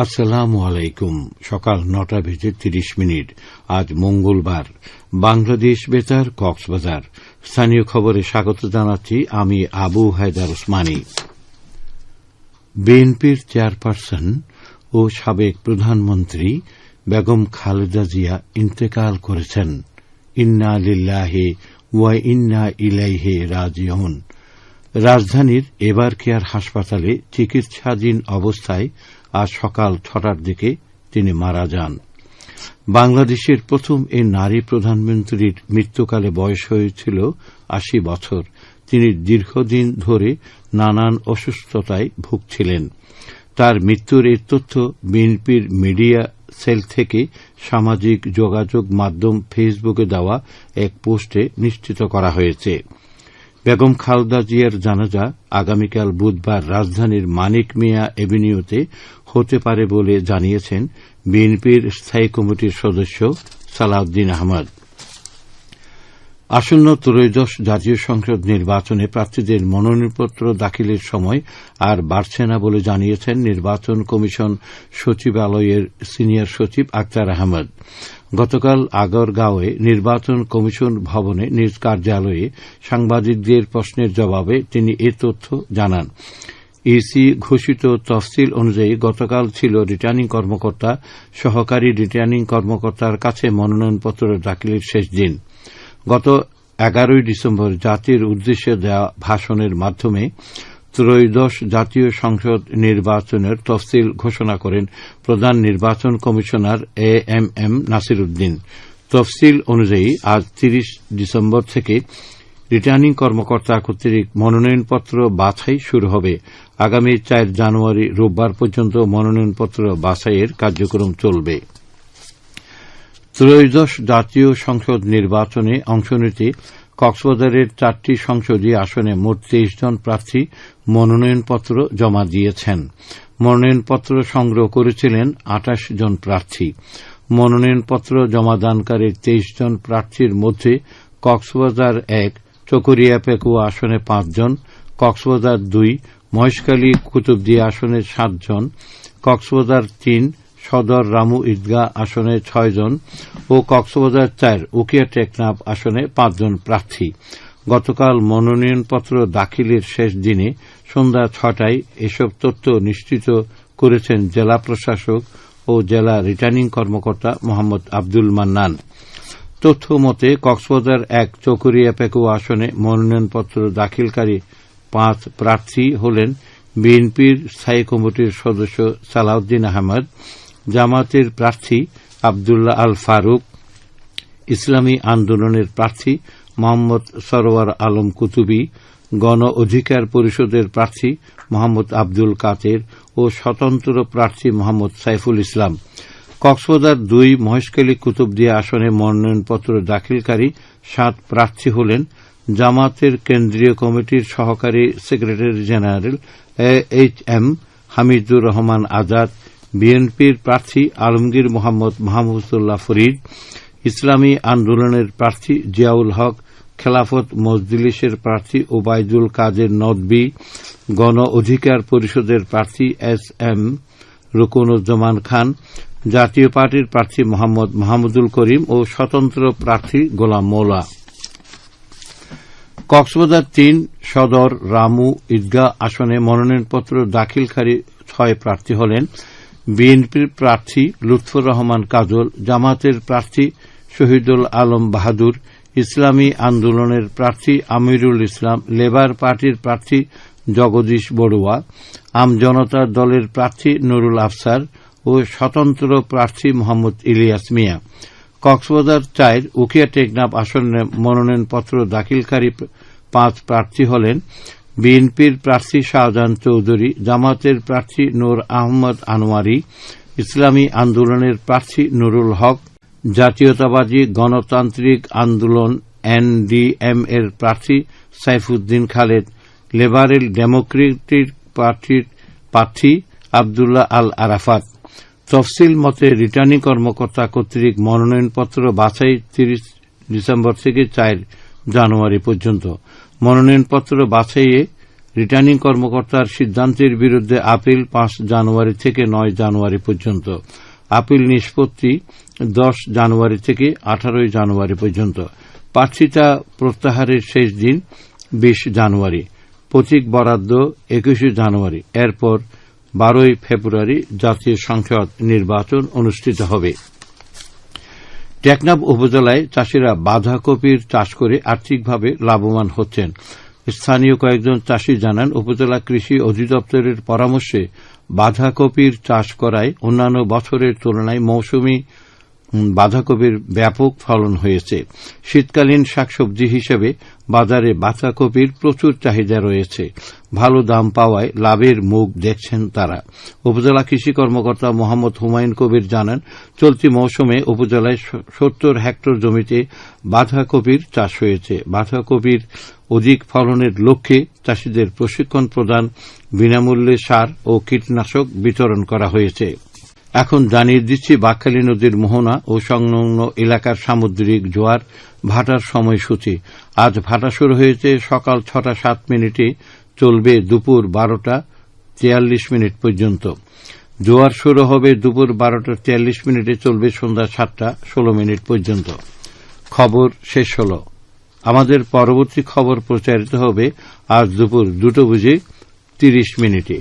আসসালামু আলাইকুম। সকাল ৯:৩০ আজ মঙ্গলবার। বাংলাদেশ বেতার, কক্সবাজার। স্থানীয় খবরে স্বাগত জানাচ্ছি আমি আবু হায়দার ওসমানী। বিএনপির চেয়ারপারসন ও সাবেক প্রধানমন্ত্রী বেগম খালেদা জিয়া ইন্তেকাল করেছেন। ইন্না লিল্লাহি ওয়া ইন্না ইলাইহি রাজিউন। রাজধানীর এভার কেয়ার হাসপাতালে চিকিৎসাধীন অবস্থায় আজ সকাল ৬টার দিকে তিনি মারা যান। বাংলাদেশের প্রথম এই নারী প্রধানমন্ত্রীর মৃত্যুকালে বয়স হয়েছিল ৮০ বছর। তিনি দীর্ঘদিন ধরে নানান অসুস্থতায় ভুগছিলেন। তার মৃত্যুর এই তথ্য বিএনপির মিডিয়া সেল থেকে সামাজিক যোগাযোগ মাধ্যম ফেসবুকে দেওয়া এক পোস্টে নিশ্চিত করা হয়েছে। বেগম খালেদা জিয়ার জানাজা আগামীকাল বুধবার রাজধানীর মানিক মিয়া এভিনিউতে হতে পারে বলে জানিয়েছেন বিএনপির স্থায়ী কমিটির সদস্য সালাউদ্দিন আহমদ। আসন্ন ত্রয়োদশ জাতীয় সংসদ নির্বাচনে প্রার্থীদের মনোনয়নপত্র দাখিলের সময় আর বাড়ছে না বলে জানিয়েছেন নির্বাচন কমিশন সচিবালয়ের সিনিয়র সচিব আক্তার আহমদ। গতকাল আগারগাঁওয়ে নির্বাচন কমিশন ভবনে নিজ কার্যালয়ে সাংবাদিকদের প্রশ্নের জবাবে তিনি এ তথ্য জানান। ইসি ঘোষিত তফসিল অনুযায়ী গতকাল ছিল রিটার্নিং কর্মকর্তা, সহকারী রিটার্নিং কর্মকর্তার কাছে মনোনয়নপত্র দাখিলের শেষ দিন। গত ১১ ডিসেম্বর জাতির উদ্দেশ্যে দেওয়া ভাষণের মাধ্যমে ত্রয়োদশ জাতীয় সংসদ নির্বাচনের তফসিল ঘোষণা করেন প্রধান নির্বাচন কমিশনার এএমএম নাসির উদ্দিন। তফসিল অনুযায়ী আজ ৩০ ডিসেম্বর থেকে রিটার্নিং কর্মকর্তা কর্তৃক মনোনয়নপত্র বাছাই শুরু হবে। আগামী ৪ জানুয়ারি রোববার পর্যন্ত মনোনয়নপত্র বাছাইয়ের কার্যক্রম চলবে। ত্রয়োদশ জাতীয় সংসদ নির্বাচনে অংশ নিতে কক্সবাজারের ৪টি সংসদীয় আসনে মোট ২৩ জন প্রার্থী মনোনয়নপত্র জমা দিয়েছেন। মনোনয়নপত্র সংগ্রহ করেছিলেন ২৮ জন প্রার্থী। মনোনয়নপত্র জমাদানকারী ২৩ জন প্রার্থীর মধ্যে কক্সবাজার ১, চকরিয়া পেকুয়া আসনে ৫ জন, কক্সবাজার ২, মহেশখালী কুতুবদিয়া আসনে ৭ জন, কক্সবাজার ৩, সদর রামু ঈদগাহ আসনে ৬ জন ও কক্সবাজার ৪, উকিয়া টেকনাফ আসনে ৫ জন প্রার্থী। গতকাল মনোনয়নপত্র দাখিলের শেষ দিনে সন্ধ্যা ৬টায় এসব তথ্য নিশ্চিত করেছেন জেলা প্রশাসক ও জেলা রিটার্নিং কর্মকর্তা মোহাম্মদ আব্দুল মান্নান। তথ্য মতে কক্সবাজার ১, চকরিয়া পেকুয়া আসনে মনোনয়নপত্র দাখিলকারী ৫ প্রার্থী হলেন বিএনপির স্থায়ী কমিটির সদস্য সালাউদ্দিন আহমদ, জামাতের প্রার্থী আবদুল্লাহ আল ফারুক, ইসলামী আন্দোলনের প্রার্থী মোহাম্মদ সরওয়ার আলম কুতুবী, গণ অধিকার পরিষদের প্রার্থী মোহাম্মদ আব্দুল কাদের ও স্বতন্ত্র প্রার্থী মোহাম্মদ সাইফুল ইসলাম। কক্সবাজার ২, মহেশখালী কুতুবদিয়া আসনে মনোনয়নপত্র দাখিলকারী ৭ প্রার্থী হলেন জামাতের কেন্দ্রীয় কমিটির সহকারী secretary general HM. Hamidur Rahman Azad, বিএনপির প্রার্থী আলমগীর মোহাম্মদ মাহমুদুল্লাহ ফরিদ, ইসলামী আন্দোলনের প্রার্থী জিয়াউল হক, খেলাফত মজলিসের প্রার্থী ওবায়দুল কাদের নদভী, গণ অধিকার পরিষদের প্রার্থী এস.এম. রুকনুজ্জামান খান, জাতীয় পার্টির প্রার্থী মোহাম্মদ মাহমুদুল করিম ও স্বতন্ত্র প্রার্থী গোলাম মৌলা। কক্সবাজার ৩, সদর রামু ঈদগাহ আসনে মনোনয়নপত্র দাখিলকারী ৬ প্রার্থী হলেন বিএনপির প্রার্থী লুৎফর রহমান কাজল, জামাতের প্রার্থী শহীদুল আলম বাহাদুর, ইসলামী আন্দোলনের প্রার্থী আমিরুল ইসলাম, লেবার পার্টির প্রার্থী জগদীশ বড়ুয়া, আমজনতা দলের প্রার্থী নুরুল আফসার ও স্বতন্ত্র প্রার্থী মোহাম্মদ ইলিয়াস মিয়া। কক্সবাজার ৪, উকিয়া টেকনাফ আসনে মনোনয়নপত্র দাখিলকারী ৫ প্রার্থী হলেন বিএনপির প্রার্থী শাহজাহান চৌধুরী, জামাতের প্রার্থী নূর আহমদ আনোয়ারি, ইসলামী আন্দোলনের প্রার্থী নুরুল হক, জাতীয়তাবাদী গণতান্ত্রিক আন্দোলন এনডিএম এর প্রার্থী সাইফুদ্দিন খালেদ, লিবারেল ডেমোক্রেটিক পার্টির প্রার্থী আবদুল্লাহ আল আরাফাত। তফসিল মতে রিটার্নিং কর্মকর্তা কর্তৃক মনোনয়নপত্র বাছাই ৩০ ডিসেম্বর থেকে ৪ জানুয়ারি পর্যন্ত। মনোনয়নপত্র বাছাইয়ে রিটার্নিং কর্মকর্তার সিদ্ধান্তের বিরুদ্ধে আপিল 5 জানুয়ারি থেকে 9 জানুয়ারি পর্যন্ত। আপিল নিষ্পত্তি 10 জানুয়ারি থেকে 18 জানুয়ারি পর্যন্ত। প্রার্থিতা প্রত্যাহারের শেষ দিন 20 জানুয়ারি। প্রতীক বরাদ্দ 21 জানুয়ারি। এরপর 12 ফেব্রুয়ারি জাতীয় সংসদ নির্বাচন অনুষ্ঠিত হবে। টেকনাফ উপজেলায় চাষিরা বাঁধাকপির চাষ করে আর্থিকভাবে লাভবান হচ্ছেন। স্থানীয় কয়েকজন চাষি জানান, উপজেলা কৃষি অধিদপ্তরের পরামর্শে বাঁধাকপির চাষ করায় অন্যান্য বছরের তুলনায় মৌসুমী বাঁধাকপির ব্যাপক ফলন হয়েছে। শীতকালীন শাকসবজি হিসেবে বাজারে বাঁধাকপির প্রচুর চাহিদা রয়েছে। ভালো দাম পাওয়ায় লাভের মুখ দেখছেন তারা। উপজেলা কৃষি কর্মকর্তা মোহাম্মদ হুমায়ুন কবির জানান, চলতি মৌসুমে উপজেলায় 70 হেক্টর জমিতে বাঁধাকপির চাষ হয়েছে। বাঁধাকপির অধিক ফলনের লক্ষ্যে চাষিদের প্রশিক্ষণ প্রদান, বিনামূল্যে সার ও কীটনাশক বিতরণ করা হয়েছে। এখন জানিয়ে দিচ্ছি বাঁকখালী নদীর মোহনা ও সংলগ্ন এলাকার সামুদ্রিক জোয়ার ভাটার সময়সূচি। আজ ভাটা শুরু হয়েছে সকাল 6টা 7 মিনিটে, চলবে দুপুর 12টা 43 মিনিট পর্যন্ত। জোয়ার শুরু হবে দুপুর 12টা 43 মিনিটে, চলবে সন্ধ্যা 7টা 16 মিনিট পর্যন্ত। খবর শেষ হল। আমাদের পরবর্তী খবর প্রচারিত হবে আজ দুপুর 2:30 মিনিটে।